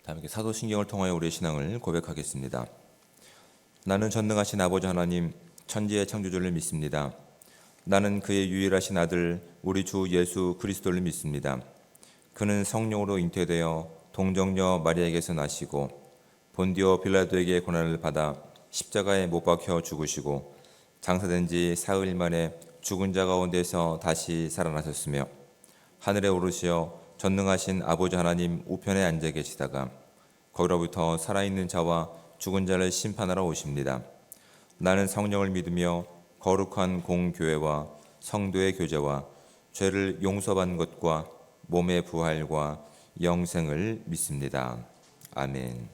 함께 사도신경을 통하여 우리의 신앙을 고백하겠습니다. 나는 전능하신 아버지 하나님, 천지의 창조주를 믿습니다. 나는 그의 유일하신 아들 우리 주 예수 그리스도를 믿습니다. 그는 성령으로 잉태되어 동정녀 마리아에게서 나시고 본디오 빌라도에게 고난을 받아 십자가에 못 박혀 죽으시고 장사된 지 사흘 만에 죽은 자 가운데서 다시 살아나셨으며 하늘에 오르시어 전능하신 아버지 하나님 우편에 앉아 계시다가 거기로부터 살아있는 자와 죽은 자를 심판하러 오십니다. 나는 성령을 믿으며 거룩한 공교회와 성도의 교제와 죄를 용서받는 것과 몸의 부활과 영생을 믿습니다. 아멘.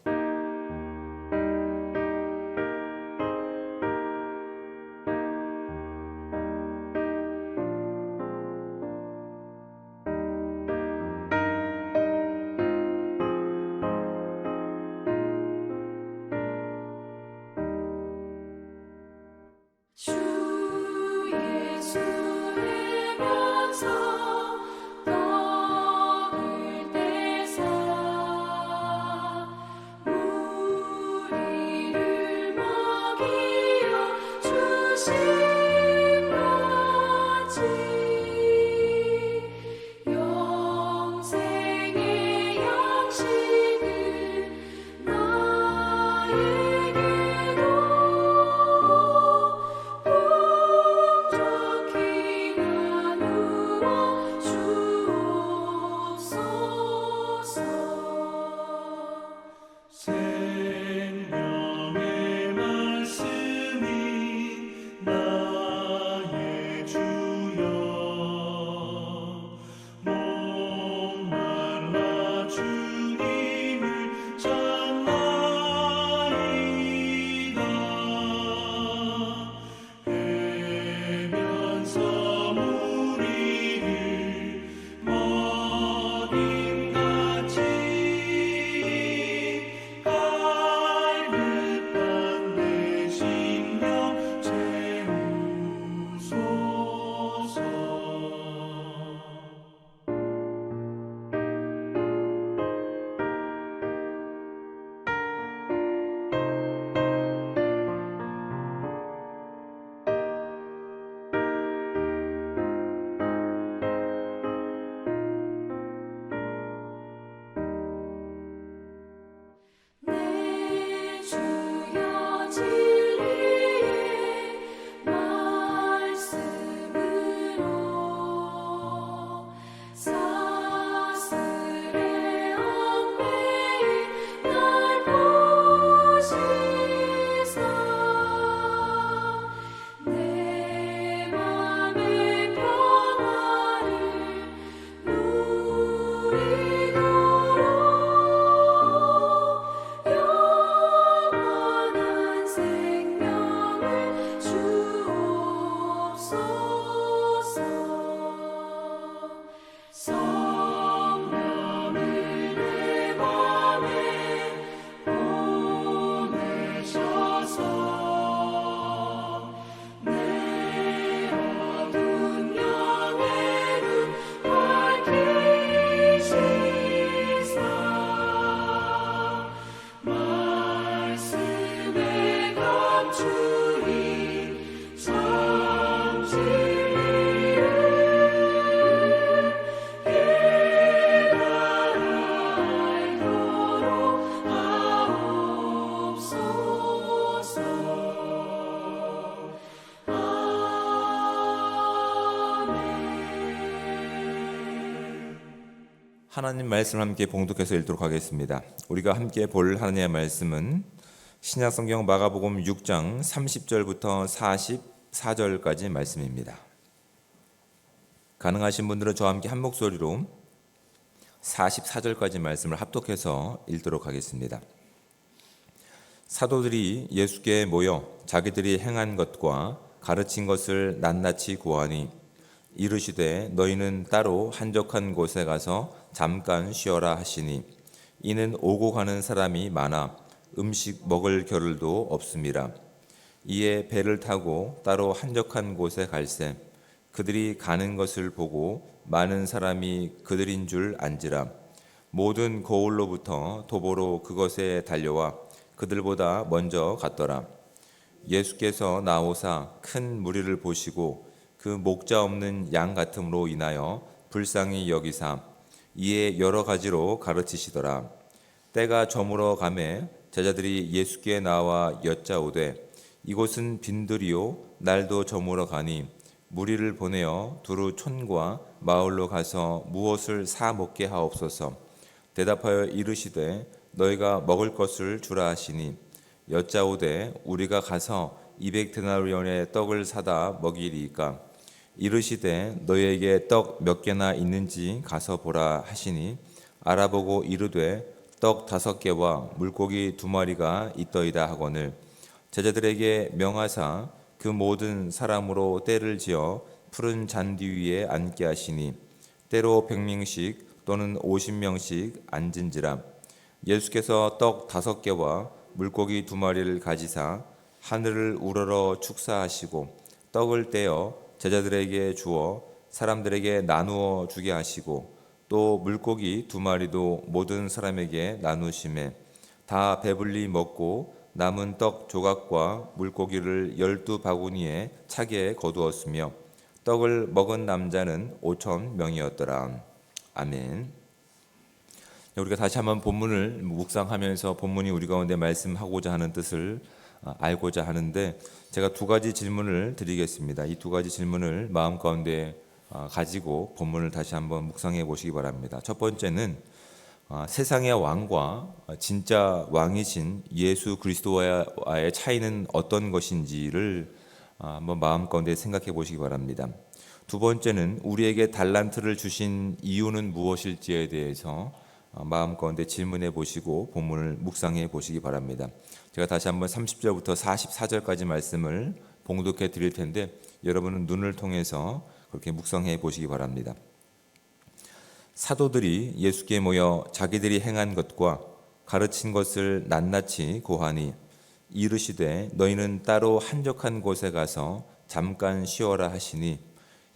주 예수의 명성 떠을 때사 우리를 먹이어 주심같이 영생의 양식을 나에게도 풍족히 나누어 주옵소서. 생명의 말씀이 나의 주여 목말라 주님을 찾나이다. 해면서 우리를 먹임같이 갈급한 내 심령 채우소서. 내 주여 진리의 말씀으로 사슬의 얽매에 날 보시사 내 맘의 평화를 누리도록 영원한 생명을 주옵소서. 성령을 내 맘에 보내셔서 내 어두운 영의 눈 밝히시사 말씀에 감추인 참 진리를 깨달아 알도록 하옵소서. 아멘. 하나님 말씀을 함께 봉독해서 읽도록 하겠습니다. 우리가 함께 볼 하나님의 말씀은 신약성경 마가복음 6장 30절부터 44절까지 말씀입니다. 가능하신 분들은 저와 함께 한 목소리로 44절까지 말씀을 합독해서 읽도록 하겠습니다. 사도들이 예수께 모여 자기들이 행한 것과 가르친 것을 낱낱이 고하니 이르시되 너희는 따로 한적한 곳에 가서 잠깐 쉬어라 하시니 이는 오고 가는 사람이 많아 음식 먹을 겨를도 없음이라. 이에 배를 타고 따로 한적한 곳에 갈새 그들이 가는 것을 보고 많은 사람이 그들인 줄 안지라. 모든 거울로부터 도보로 그것에 달려와 그들보다 먼저 갔더라. 예수께서 나오사 큰 무리를 보시고 그 목자 없는 양 같음으로 인하여 불쌍히 여기사 이에 여러 가지로 가르치시더라. 때가 저물어 가매 제자들이 예수께 나와 여짜오되 이곳은 빈들이요 날도 저물어 가니 무리를 보내어 두루 촌과 마을로 가서 무엇을 사 먹게 하옵소서. 대답하여 이르시되 너희가 먹을 것을 주라 하시니 여짜오되 우리가 가서 200데나리온의 떡을 사다 먹이리이까. 이르시되 너희에게 떡 몇 개나 있는지 가서 보라 하시니 알아보고 이르되 떡 5개와 물고기 2마리가 있더이다 하거늘 제자들에게 명하사 그 모든 사람으로 때를 지어 푸른 잔디 위에 앉게 하시니 때로 100명씩 또는 50명씩 앉은지라. 예수께서 떡 5개와 물고기 2마리를 가지사 하늘을 우러러 축사하시고 떡을 떼어 제자들에게 주어 사람들에게 나누어 주게 하시고 또 물고기 2마리도 모든 사람에게 나누심에 다 배불리 먹고 남은 떡 조각과 물고기를 12바구니에 차게 거두었으며 떡을 먹은 남자는 5,000명이었더라. 아멘. 우리가 다시 한번 본문을 묵상하면서 본문이 우리 가운데 말씀하고자 하는 뜻을 알고자 하는데 제가 2가지 질문을 드리겠습니다. 이 2가지 질문을 마음 가운데 가지고 본문을 다시 한번 묵상해 보시기 바랍니다. 첫 번째는 세상의 왕과 진짜 왕이신 예수 그리스도와의 차이는 어떤 것인지를 한번 마음 가운데 생각해 보시기 바랍니다. 두 번째는 우리에게 달란트를 주신 이유는 무엇일지에 대해서 마음 가운데 질문해 보시고 본문을 묵상해 보시기 바랍니다. 제가 다시 한번 30절부터 44절까지 말씀을 봉독해 드릴 텐데 여러분은 눈을 통해서 그렇게 묵상해 보시기 바랍니다. 사도들이 예수께 모여 자기들이 행한 것과 가르친 것을 낱낱이 고하니 이르시되 너희는 따로 한적한 곳에 가서 잠깐 쉬어라 하시니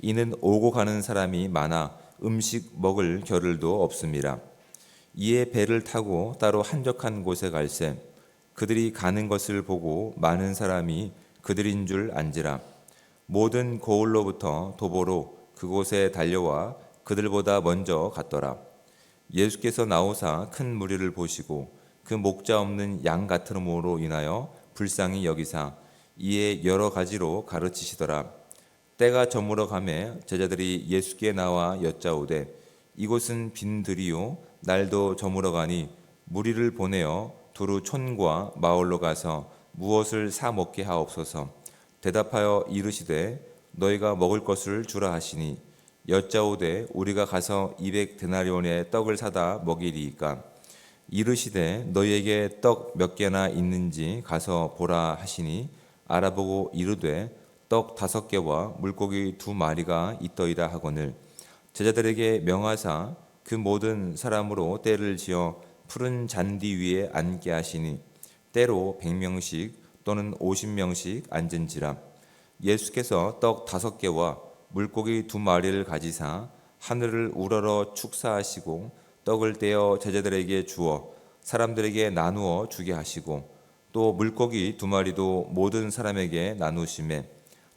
이는 오고 가는 사람이 많아 음식 먹을 겨를도 없음이라. 이에 배를 타고 따로 한적한 곳에 갈새 그들이 가는 것을 보고 많은 사람이 그들인 줄 안지라. 모든 고을로부터 도보로 그곳에 달려와 그들보다 먼저 갔더라. 예수께서 나오사 큰 무리를 보시고 그 목자 없는 양 같음으로 인하여 불쌍히 여기사 이에 여러 가지로 가르치시더라. 때가 저물어 가매 제자들이 예수께 나와 여짜오되 이곳은 빈들이요 날도 저물어 가니 무리를 보내어 두루 촌과 마을로 가서 무엇을 사 먹게 하옵소서. 대답하여 이르시되 너희가 먹을 것을 주라 하시니 여짜오되 우리가 가서 200데나리온의 떡을 사다 먹이리이까. 이르시되 너희에게 떡 몇 개나 있는지 가서 보라 하시니 알아보고 이르되 떡 5개와 물고기 2마리가 있더이다 하거늘 제자들에게 명하사 그 모든 사람으로 때를 지어 푸른 잔디 위에 앉게 하시니 때로 100명씩 또는 50명씩 앉은지라. 예수께서 떡 5개와 물고기 2마리를 가지사 하늘을 우러러 축사하시고 떡을 떼어 제자들에게 주어 사람들에게 나누어 주게 하시고 또 물고기 2마리도 모든 사람에게 나누심에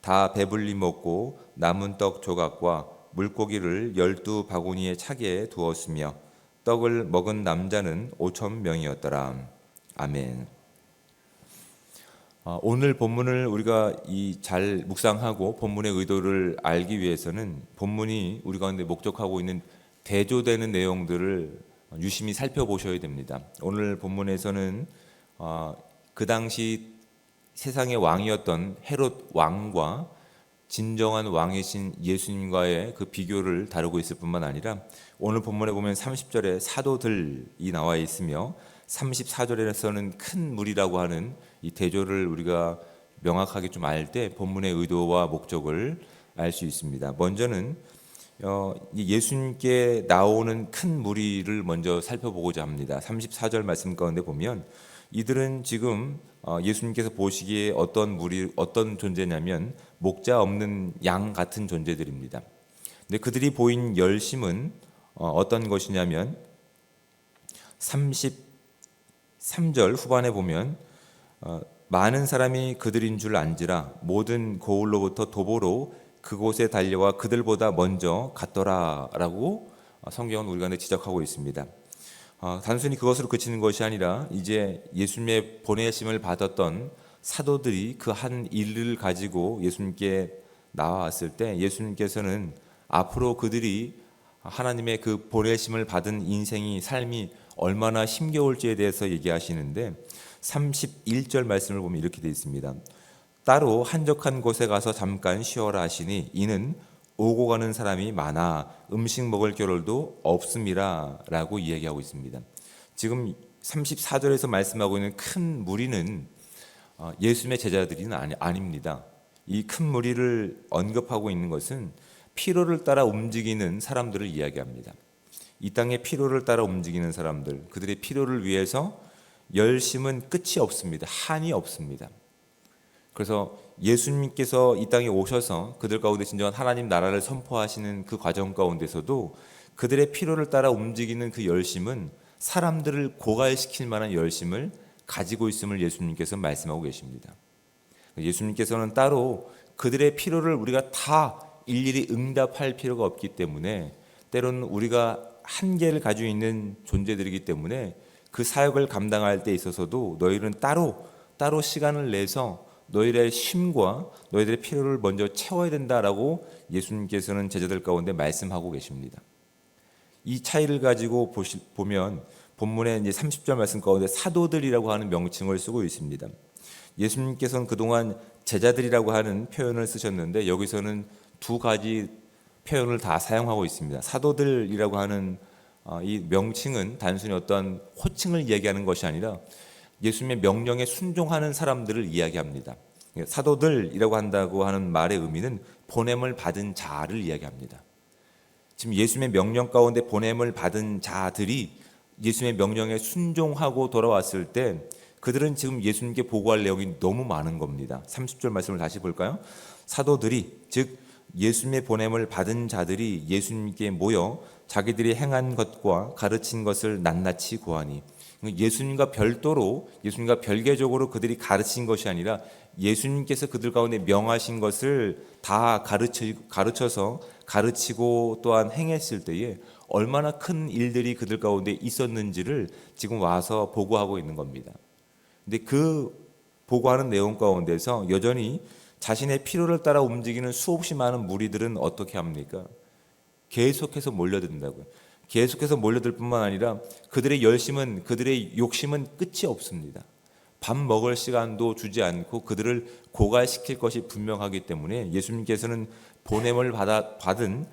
다 배불리 먹고 남은 떡 조각과 물고기를 12바구니에 차게 두었으며 떡을 먹은 남자는 5,000명이었더라. 아멘. 오늘 본문을 우리가 잘 묵상하고 본문의 의도를 알기 위해서는 본문이 우리 가운데 목적하고 있는 대조되는 내용들을 유심히 살펴보셔야 됩니다. 오늘 본문에서는 그 당시 세상의 왕이었던 헤롯 왕과 진정한 왕이신 예수님과의 그 비교를 다루고 있을 뿐만 아니라 오늘 본문에 보면 30절에 사도들이 나와 있으며 34절에서는 큰 무리라고 하는 이 대조를 우리가 명확하게 좀 알 때 본문의 의도와 목적을 알 수 있습니다. 먼저는 예수님께 나오는 큰 무리를 먼저 살펴보고자 합니다. 34절 말씀 가운데 보면 이들은 지금 예수님께서 보시기에 어떤 존재냐면 목자 없는 양 같은 존재들입니다. 근데 그들이 보인 열심은 어떤 것이냐면 33절 후반에 보면 많은 사람이 그들인 줄 안지라 모든 고을로부터 도보로 그곳에 달려와 그들보다 먼저 갔더라라고 성경은 우리가 지적하고 있습니다. 단순히 그것으로 그치는 것이 아니라 이제 예수님의 보내심을 받았던 사도들이 그 한 일을 가지고 예수님께 나와왔을 때 예수님께서는 앞으로 그들이 하나님의 그 보내심을 받은 인생이 삶이 얼마나 힘겨울지에 대해서 얘기하시는데 31절 말씀을 보면 이렇게 되어 있습니다. 따로 한적한 곳에 가서 잠깐 쉬어라 하시니 이는 오고 가는 사람이 많아 음식 먹을 겨를도 없음이라 라고 이야기하고 있습니다. 지금 34절에서 말씀하고 있는 큰 무리는 예수님의 제자들이 아닙니다. 이 큰 무리를 언급하고 있는 것은 필요를 따라 움직이는 사람들을 이야기합니다. 이 땅의 필요를 따라 움직이는 사람들, 그들의 필요를 위해서 열심은 끝이 없습니다. 한이 없습니다. 그래서 예수님께서 이 땅에 오셔서 그들 가운데 진정한 하나님 나라를 선포하시는 그 과정 가운데서도 그들의 필요를 따라 움직이는 그 열심은 사람들을 고갈시킬 만한 열심을 가지고 있음을 예수님께서 말씀하고 계십니다. 예수님께서는 따로 그들의 필요를 우리가 다 일일이 응답할 필요가 없기 때문에 때로는 우리가 한계를 가지고 있는 존재들이기 때문에 그 사역을 감당할 때 있어서도 너희는 따로 시간을 내서 너희들의 쉼과 너희들의 필요를 먼저 채워야 된다라고 예수님께서는 제자들 가운데 말씀하고 계십니다. 이 차이를 가지고 보면 본문에 이제 30절 말씀 가운데 사도들이라고 하는 명칭을 쓰고 있습니다. 예수님께서는 그동안 제자들이라고 하는 표현을 쓰셨는데 여기서는 두 가지 표현을 다 사용하고 있습니다. 사도들이라고 하는 이 명칭은 단순히 어떤 호칭을 얘기하는 것이 아니라 예수님의 명령에 순종하는 사람들을 이야기합니다. 사도들이라고 한다고 하는 말의 의미는 보냄을 받은 자를 이야기합니다. 지금 예수님의 명령 가운데 보냄을 받은 자들이 예수님의 명령에 순종하고 돌아왔을 때 그들은 지금 예수님께 보고할 내용이 너무 많은 겁니다. 30절 말씀을 다시 볼까요? 사도들이 즉 예수님의 보냄을 받은 자들이 예수님께 모여 자기들이 행한 것과 가르친 것을 낱낱이 고하니 예수님과 별도로 예수님과 별개적으로 그들이 가르친 것이 아니라 예수님께서 그들 가운데 명하신 것을 다 가르쳐서 가르치고 또한 행했을 때에 얼마나 큰 일들이 그들 가운데 있었는지를 지금 와서 보고하고 있는 겁니다. 근데 그 보고하는 내용 가운데서 여전히 자신의 필요를 따라 움직이는 수없이 많은 무리들은 어떻게 합니까? 계속해서 몰려든다고요. 계속해서 몰려들 뿐만 아니라 그들의 열심은 그들의 욕심은 끝이 없습니다. 밥 먹을 시간도 주지 않고 그들을 고갈시킬 것이 분명하기 때문에 예수님께서는 보냄을 받은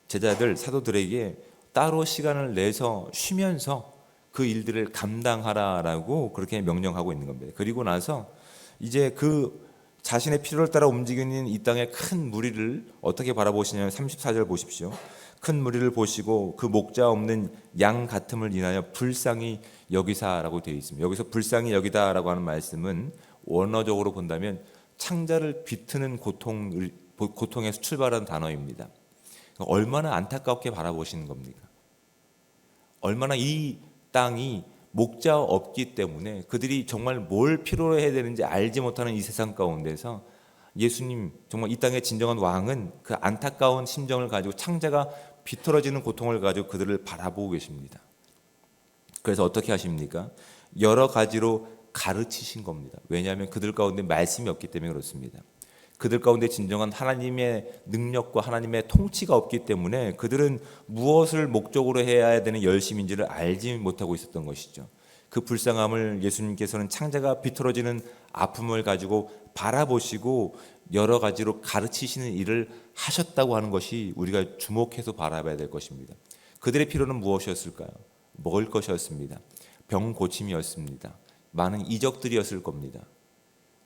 제자들 사도들에게 따로 시간을 내서 쉬면서 그 일들을 감당하라라고 그렇게 명령하고 있는 겁니다. 그리고 나서 이제 그 자신의 필요를 따라 움직이는 이 땅의 큰 무리를 어떻게 바라보시냐면 34절 보십시오. 큰 무리를 보시고 그 목자 없는 양 같음을 인하여 불쌍히 여기사라고 되어 있습니다. 여기서 불쌍히 여기다라고 하는 말씀은 원어적으로 본다면 창자를 비트는 고통에서 출발한 단어입니다. 얼마나 안타깝게 바라보시는 겁니까? 얼마나 이 땅이 목자 없기 때문에 그들이 정말 뭘 필요로 해야 되는지 알지 못하는 이 세상 가운데서 예수님 정말 이 땅의 진정한 왕은 그 안타까운 심정을 가지고 창자가 비틀어지는 고통을 가지고 그들을 바라보고 계십니다. 그래서 어떻게 하십니까? 여러 가지로 가르치신 겁니다. 왜냐하면 그들 가운데 말씀이 없기 때문에 그렇습니다. 그들 가운데 진정한 하나님의 능력과 하나님의 통치가 없기 때문에 그들은 무엇을 목적으로 해야 되는 열심인지를 알지 못하고 있었던 것이죠. 그 불쌍함을 예수님께서는 창자가 비틀어지는 아픔을 가지고 바라보시고 여러 가지로 가르치시는 일을 하셨다고 하는 것이 우리가 주목해서 바라봐야 될 것입니다. 그들의 필요는 무엇이었을까요? 먹을 것이었습니다. 병 고침이었습니다. 많은 이적들이었을 겁니다.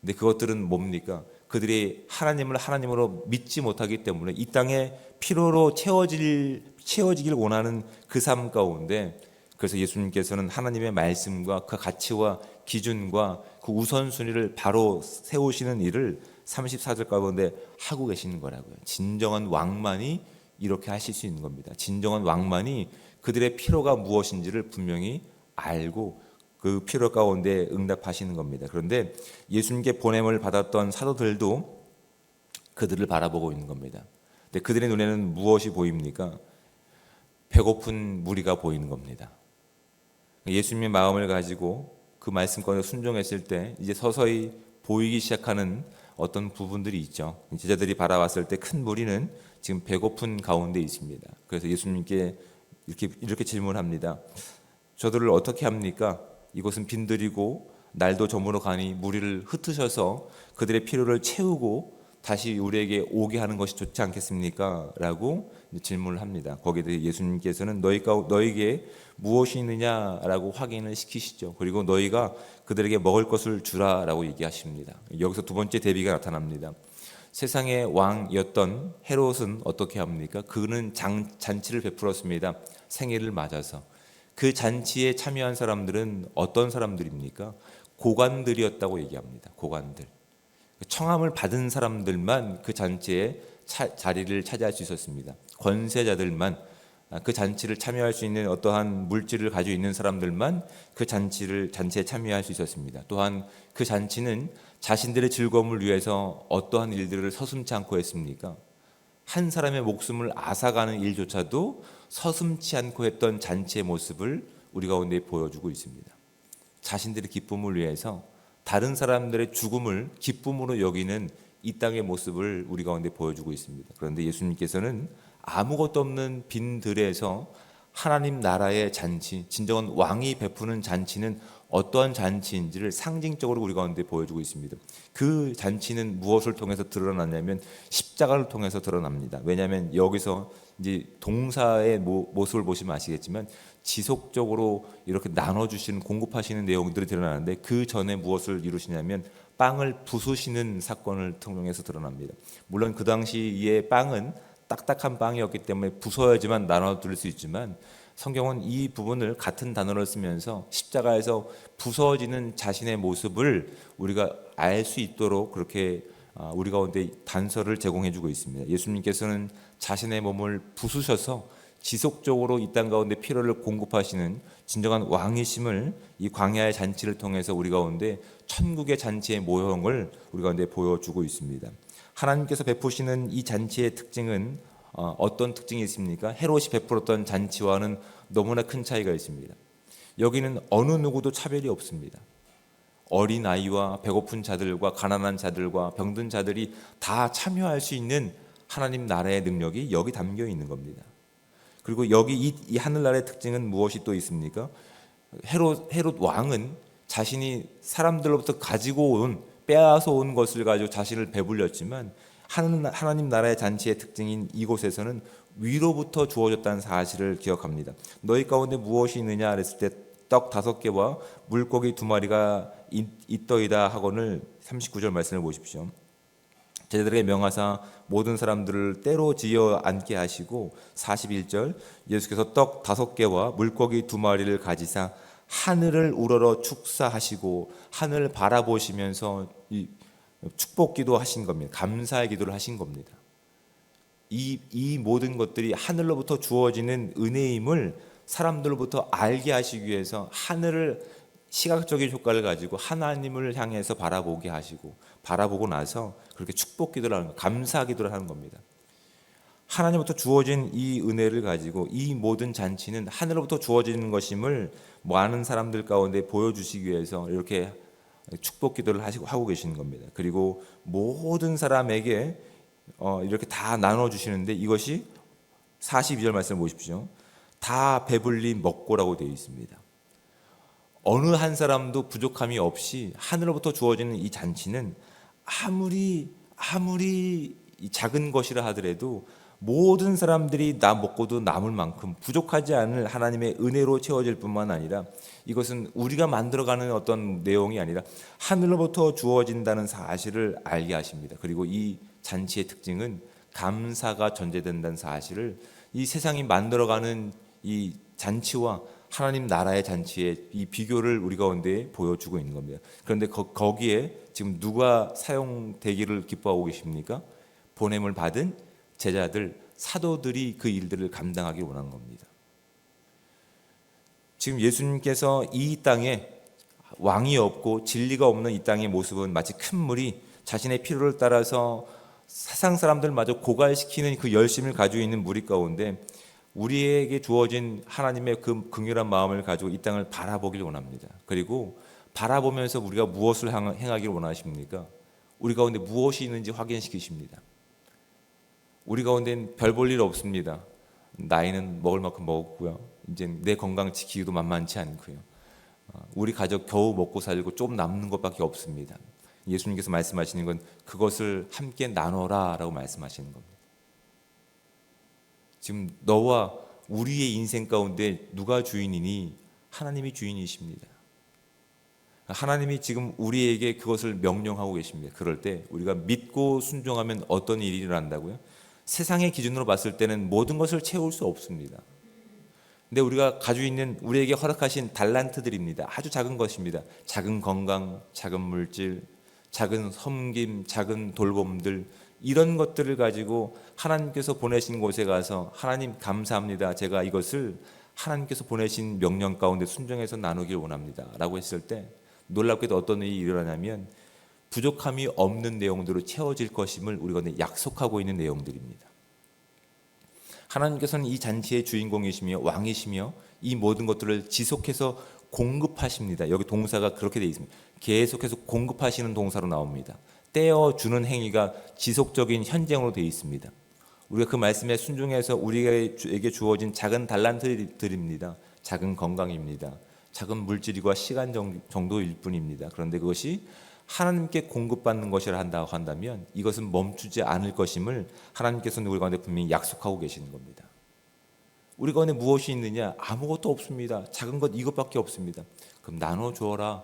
근데 그것들은 뭡니까? 그들이 하나님을 하나님으로 믿지 못하기 때문에 이 땅에 필요로 채워지길 원하는 그 삶 가운데 그래서 예수님께서는 하나님의 말씀과 그 가치와 기준과 그 우선순위를 바로 세우시는 일을 34절 가운데 하고 계시는 거라고요. 진정한 왕만이 이렇게 하실 수 있는 겁니다. 진정한 왕만이 그들의 필요가 무엇인지를 분명히 알고 그 필요 가운데 응답하시는 겁니다. 그런데 예수님께 보냄을 받았던 사도들도 그들을 바라보고 있는 겁니다. 근데 그들의 눈에는 무엇이 보입니까? 배고픈 무리가 보이는 겁니다. 예수님의 마음을 가지고 그 말씀권에 순종했을 때 이제 서서히 보이기 시작하는 어떤 부분들이 있죠. 제자들이 바라봤을 때 큰 무리는 지금 배고픈 가운데 있습니다. 그래서 예수님께 이렇게 질문합니다. 저들을 어떻게 합니까? 이곳은 빈들이고 날도 저물어 가니 무리를 흩으셔서 그들의 필요를 채우고 다시 우리에게 오게 하는 것이 좋지 않겠습니까? 라고 질문을 합니다. 거기에 대해 예수님께서는 너에게 무엇이 있느냐라고 확인을 시키시죠. 그리고 너희가 그들에게 먹을 것을 주라라고 얘기하십니다. 여기서 두 번째 대비가 나타납니다. 세상의 왕이었던 헤롯은 어떻게 합니까? 그는 잔치를 베풀었습니다. 생일을 맞아서. 그 잔치에 참여한 사람들은 어떤 사람들입니까? 고관들이었다고 얘기합니다. 고관들. 청함을 받은 사람들만 그 잔치에 자리를 차지할 수 있었습니다. 권세자들만, 그 잔치를 참여할 수 있는 어떠한 물질을 가지고 있는 사람들만 그 잔치에 참여할 수 있었습니다. 또한 그 잔치는 자신들의 즐거움을 위해서 어떠한 일들을 서슴지 않고 했습니까? 한 사람의 목숨을 앗아가는 일조차도 서슴지 않고 했던 잔치의 모습을 우리 가운데 보여주고 있습니다. 자신들의 기쁨을 위해서 다른 사람들의 죽음을 기쁨으로 여기는 이 땅의 모습을 우리 가운데 보여주고 있습니다. 그런데 예수님께서는 아무것도 없는 빈들에서 하나님 나라의 잔치, 진정한 왕이 베푸는 잔치는 어떠한 잔치인지를 상징적으로 우리 가운데 보여주고 있습니다. 그 잔치는 무엇을 통해서 드러나냐면 십자가를 통해서 드러납니다. 왜냐하면 여기서 이제 동사의 모습을 보시면 아시겠지만 지속적으로 이렇게 나눠주시는, 공급하시는 내용들이 드러나는데 그 전에 무엇을 이루시냐면 빵을 부수시는 사건을 통해서 드러납니다. 물론 그 당시의 빵은 딱딱한 빵이었기 때문에 부숴야지만 나눠드릴 수 있지만 성경은 이 부분을 같은 단어를 쓰면서 십자가에서 부서지는 자신의 모습을 우리가 알 수 있도록 그렇게 우리 가운데 단서를 제공해주고 있습니다. 예수님께서는 자신의 몸을 부수셔서 지속적으로 이 땅 가운데 필요를 공급하시는 진정한 왕이심을 이 광야의 잔치를 통해서 우리 가운데 천국의 잔치의 모형을 우리 가운데 보여주고 있습니다. 하나님께서 베푸시는 이 잔치의 특징은 어떤 특징이 있습니까? 헤롯이 베풀었던 잔치와는 너무나 큰 차이가 있습니다. 여기는 어느 누구도 차별이 없습니다. 어린 아이와 배고픈 자들과 가난한 자들과 병든 자들이 다 참여할 수 있는 하나님 나라의 능력이 여기 담겨 있는 겁니다. 그리고 여기 이 하늘나라의 특징은 무엇이 또 있습니까? 헤롯 왕은 자신이 사람들로부터 가지고 온, 빼앗아 온 것을 가지고 자신을 배불렸지만 하나님 나라의 잔치의 특징인 이곳에서는 위로부터 주어졌다는 사실을 기억합니다. 너희 가운데 무엇이 있느냐 그랬을 때 떡 5개와 물고기 2마리가 있더이다 하거늘 39절 말씀을 보십시오. 제자들에게 명하사 모든 사람들을 때로 지어 앉게 하시고 41절 예수께서 떡 5개와 물고기 2마리를 가지사 하늘을 우러러 축사하시고 하늘을 바라보시면서 축복기도 하신 겁니다. 감사의 기도를 하신 겁니다. 이 모든 것들이 하늘로부터 주어지는 은혜임을 사람들로부터 알게 하시기 위해서 하늘을 시각적인 효과를 가지고 하나님을 향해서 바라보게 하시고 바라보고 나서 그렇게 축복 기도를 하는, 감사 기도를 하는 겁니다. 하나님부터 주어진 이 은혜를 가지고 이 모든 잔치는 하늘로부터 주어지는 것임을 많은 사람들 가운데 보여주시기 위해서 이렇게 축복 기도를 하고 계시는 겁니다. 그리고 모든 사람에게 이렇게 다 나눠주시는데 이것이 42절 말씀을 보십시오. 다 배불리 먹고라고 되어 있습니다. 어느 한 사람도 부족함이 없이 하늘로부터 주어지는 이 잔치는 아무리 작은 것이라 하더라도 모든 사람들이 나 먹고도 남을 만큼 부족하지 않을 하나님의 은혜로 채워질 뿐만 아니라 이것은 우리가 만들어가는 어떤 내용이 아니라 하늘로부터 주어진다는 사실을 알게 하십니다. 그리고 이 잔치의 특징은 감사가 전제된다는 사실을 이 세상이 만들어가는 이 잔치와 하나님 나라의 잔치의 이 비교를 우리 가운데 보여주고 있는 겁니다. 그런데 거기에 지금 누가 사용되기를 기뻐하고 계십니까? 보냄을 받은 제자들, 사도들이 그 일들을 감당하기 원하는 겁니다. 지금 예수님께서 이 땅에 왕이 없고 진리가 없는 이 땅의 모습은 마치 큰 물이 자신의 필요를 따라서 세상 사람들마저 고갈시키는 그 열심을 가지고 있는 무리 가운데 우리에게 주어진 하나님의 그 긍휼한 마음을 가지고 이 땅을 바라보길 원합니다. 그리고 바라보면서 우리가 무엇을 행하기를 원하십니까? 우리 가운데 무엇이 있는지 확인시키십니다. 우리 가운데는 별 볼 일 없습니다. 나이는 먹을 만큼 먹었고요. 이제 내 건강 지키기도 만만치 않고요. 우리 가족 겨우 먹고 살고 좀 남는 것밖에 없습니다. 예수님께서 말씀하시는 건 그것을 함께 나눠라라고 말씀하시는 겁니다. 지금 너와 우리의 인생 가운데 누가 주인이니? 하나님이 주인이십니다. 하나님이 지금 우리에게 그것을 명령하고 계십니다. 그럴 때 우리가 믿고 순종하면 어떤 일이 일어난다고요? 세상의 기준으로 봤을 때는 모든 것을 채울 수 없습니다. 근데 우리가 가지고 있는 우리에게 허락하신 달란트들입니다. 아주 작은 것입니다. 작은 건강, 작은 물질, 작은 섬김, 작은 돌봄들, 이런 것들을 가지고 하나님께서 보내신 곳에 가서 하나님 감사합니다. 제가 이것을 하나님께서 보내신 명령 가운데 순종해서 나누길 원합니다. 라고 했을 때 놀랍게도 어떤 일이 일어나냐면 부족함이 없는 내용들로 채워질 것임을 우리가 약속하고 있는 내용들입니다. 하나님께서는 이 잔치의 주인공이시며 왕이시며 이 모든 것들을 지속해서 공급하십니다. 여기 동사가 그렇게 되어 있습니다. 계속해서 공급하시는 동사로 나옵니다. 떼어주는 행위가 지속적인 현장으로 되어 있습니다. 우리가 그 말씀에 순종해서 우리에게 주어진 작은 달란트들입니다. 작은 건강입니다. 작은 물질과 시간 정도일 뿐입니다. 그런데 그것이 하나님께 공급받는 것이라 한다고 한다면 이것은 멈추지 않을 것임을 하나님께서는 우리 가운데 분명히 약속하고 계시는 겁니다. 우리 가운데 무엇이 있느냐? 아무것도 없습니다. 작은 것 이것밖에 없습니다. 그럼 나눠주어라.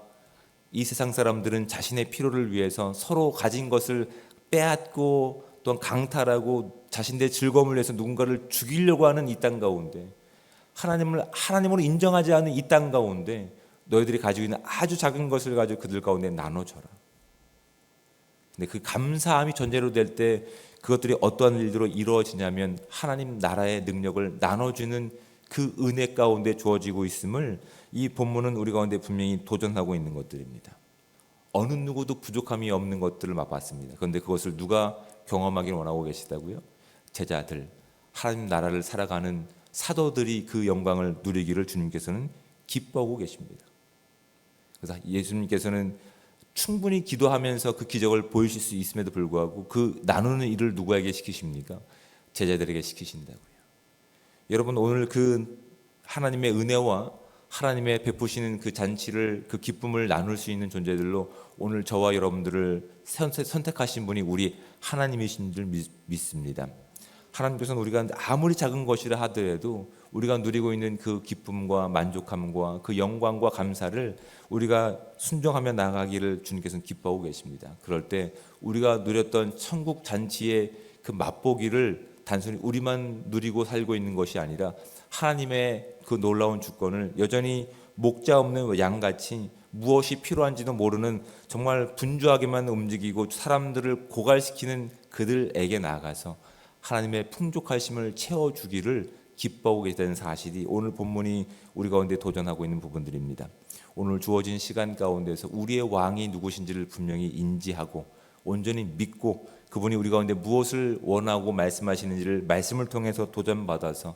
이 세상 사람들은 자신의 필요를 위해서 서로 가진 것을 빼앗고 또한 강탈하고 자신들의 즐거움을 위해서 누군가를 죽이려고 하는 이 땅 가운데 하나님을 하나님으로 인정하지 않는 이 땅 가운데 너희들이 가지고 있는 아주 작은 것을 가지고 그들 가운데 나눠줘라. 근데 그 감사함이 전제로 될 때 그것들이 어떠한 일들로 이루어지냐면 하나님 나라의 능력을 나눠주는 그 은혜 가운데 주어지고 있음을 이 본문은 우리 가운데 분명히 도전하고 있는 것들입니다. 어느 누구도 부족함이 없는 것들을 맛봤습니다. 그런데 그것을 누가 경험하기를 원하고 계시다고요? 제자들, 하나님 나라를 살아가는 사도들이 그 영광을 누리기를 주님께서는 기뻐하고 계십니다. 그래서 예수님께서는 충분히 기도하면서 그 기적을 보이실 수 있음에도 불구하고 그 나누는 일을 누구에게 시키십니까? 제자들에게 시키신다고요. 여러분 오늘 그 하나님의 은혜와 하나님의 베푸시는 그 잔치를 그 기쁨을 나눌 수 있는 존재들로 오늘 저와 여러분들을 선택하신 분이 우리 하나님이신 줄 믿습니다. 하나님께서는 우리가 아무리 작은 것이라 하더라도 우리가 누리고 있는 그 기쁨과 만족함과 그 영광과 감사를 우리가 순종하며 나가기를 주님께서는 기뻐하고 계십니다. 그럴 때 우리가 누렸던 천국 잔치의 그 맛보기를 단순히 우리만 누리고 살고 있는 것이 아니라 하나님의 그 놀라운 주권을 여전히 목자 없는 양같이 무엇이 필요한지도 모르는 정말 분주하게만 움직이고 사람들을 고갈시키는 그들에게 나아가서 하나님의 풍족하심을 채워주기를 기뻐하고 계시다는 사실이 오늘 본문이 우리 가운데 도전하고 있는 부분들입니다. 오늘 주어진 시간 가운데서 우리의 왕이 누구신지를 분명히 인지하고 온전히 믿고 그분이 우리 가운데 무엇을 원하고 말씀하시는지를 말씀을 통해서 도전받아서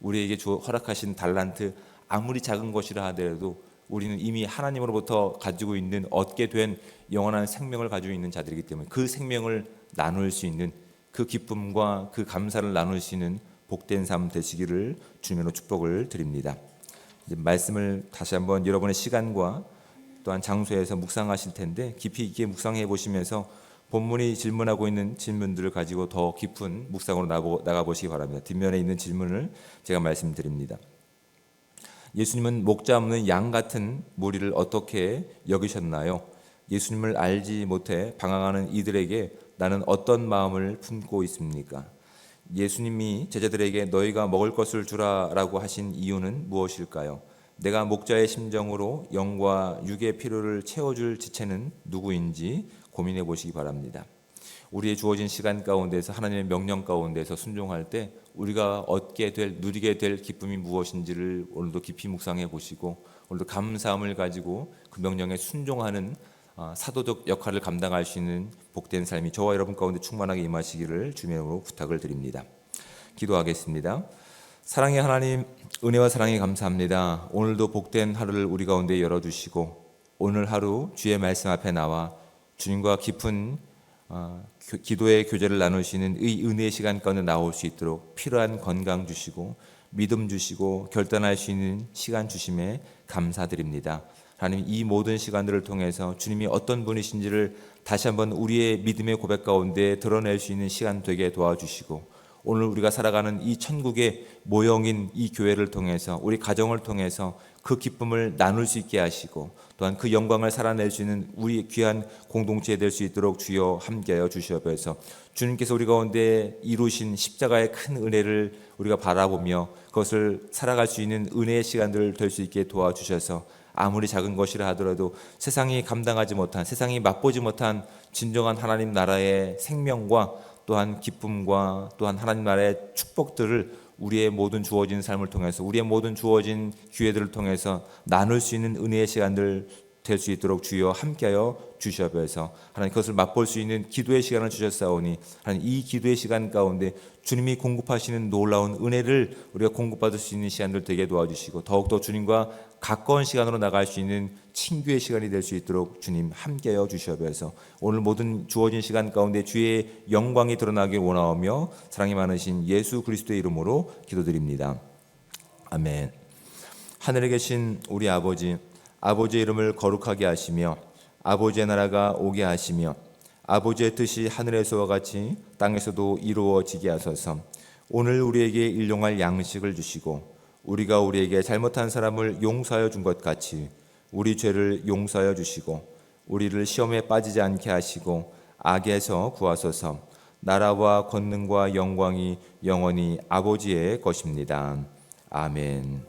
우리에게 허락하신 달란트 아무리 작은 것이라 하더라도 우리는 이미 하나님으로부터 가지고 있는 얻게 된 영원한 생명을 가지고 있는 자들이기 때문에 그 생명을 나눌 수 있는 그 기쁨과 그 감사를 나눌 수 있는 복된 삶 되시기를 주님으로 축복을 드립니다. 이제 말씀을 다시 한번 여러분의 시간과 또한 장소에서 묵상하실 텐데 깊이 있게 묵상해 보시면서 본문이 질문하고 있는 질문들을 가지고 더 깊은 묵상으로 나가 보시기 바랍니다. 뒷면에 있는 질문을 제가 말씀드립니다. 예수님은 목자 없는 양 같은 무리를 어떻게 여기셨나요? 예수님을 알지 못해 방황하는 이들에게 나는 어떤 마음을 품고 있습니까? 예수님이 제자들에게 너희가 먹을 것을 주라라고 하신 이유는 무엇일까요? 내가 목자의 심정으로 영과 육의 필요를 채워줄 지체는 누구인지 고민해 보시기 바랍니다. 우리의 주어진 시간 가운데서 하나님의 명령 가운데서 순종할 때 우리가 얻게 될, 누리게 될 기쁨이 무엇인지를 오늘도 깊이 묵상해 보시고 오늘도 감사함을 가지고 그 명령에 순종하는 사도적 역할을 감당할 수 있는 복된 삶이 저와 여러분 가운데 충만하게 임하시기를 주님으로 부탁을 드립니다. 기도하겠습니다. 사랑의 하나님, 은혜와 사랑에 감사합니다. 오늘도 복된 하루를 우리 가운데 열어주시고 오늘 하루 주의 말씀 앞에 나와 주님과 깊은 기도의 교제를 나누시는 이 은혜의 시간 가운데 나올 수 있도록 필요한 건강 주시고 믿음 주시고 결단할 수 있는 시간 주심에 감사드립니다. 하나님, 이 모든 시간들을 통해서 주님이 어떤 분이신지를 다시 한번 우리의 믿음의 고백 가운데 드러낼 수 있는 시간 되게 도와주시고 오늘 우리가 살아가는 이 천국의 모형인 이 교회를 통해서 우리 가정을 통해서 그 기쁨을 나눌 수 있게 하시고 또한 그 영광을 살아낼 수 있는 우리 귀한 공동체 될 수 있도록 주여 함께하여 주시옵소서. 주님께서 우리 가운데 이루신 십자가의 큰 은혜를 우리가 바라보며 그것을 살아갈 수 있는 은혜의 시간들 될 수 있게 도와주셔서 아무리 작은 것이라 하더라도 세상이 감당하지 못한, 세상이 맛보지 못한 진정한 하나님 나라의 생명과 또한 기쁨과 또한 하나님 나라의 축복들을 우리의 모든 주어진 삶을 통해서 우리의 모든 주어진 기회들을 통해서 나눌 수 있는 은혜의 시간들 될 수 있도록 주여 함께하여 주시옵소서. 하나님, 그것을 맛볼 수 있는 기도의 시간을 주셨사오니 하나님, 이 기도의 시간 가운데 주님이 공급하시는 놀라운 은혜를 우리가 공급받을 수 있는 시간들 되게 도와주시고 더욱더 주님과 가까운 시간으로 나갈 수 있는 친교의 시간이 될 수 있도록 주님 함께하여 주시옵소서. 오늘 모든 주어진 시간 가운데 주의 영광이 드러나길 원하오며 사랑이 많으신 예수 그리스도의 이름으로 기도드립니다. 아멘. 하늘에 계신 우리 아버지, 아버지의 이름을 거룩하게 하시며 아버지의 나라가 오게 하시며 아버지의 뜻이 하늘에서와 같이 땅에서도 이루어지게 하소서. 오늘 우리에게 일용할 양식을 주시고 우리가 우리에게 잘못한 사람을 용서하여 준 것 같이 우리 죄를 용서하여 주시고 우리를 시험에 빠지지 않게 하시고 악에서 구하소서. 나라와 권능과 영광이 영원히 아버지의 것입니다. 아멘.